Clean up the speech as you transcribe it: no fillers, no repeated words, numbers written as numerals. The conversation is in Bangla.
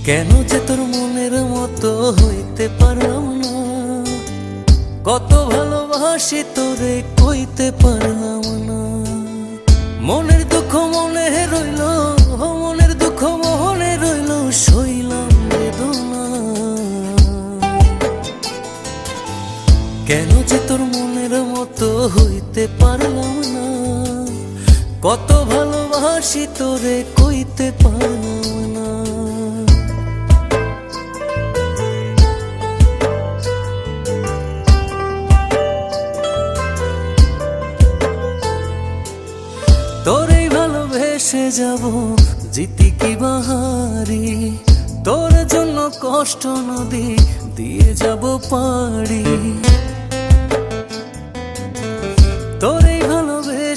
কেন যে তোর মনের মতো হইতে পারলাম না, কত ভালোবাসি তোরে কইতে পারলাম না। মনের দুঃখ মনে রইল, মনের দুঃখ মনে রইল, সইলাম বেদনা। কেন যে তোর মনের মতো হইতে পারলাম না, কত ভালোবাসি তোরে কইতে পারলাম না। তোরেই ভালোবেসে যাব, জিতি কি বাহারি, তোর জন্য কষ্ট নদী দিয়ে যাব পাড়ি। তোরে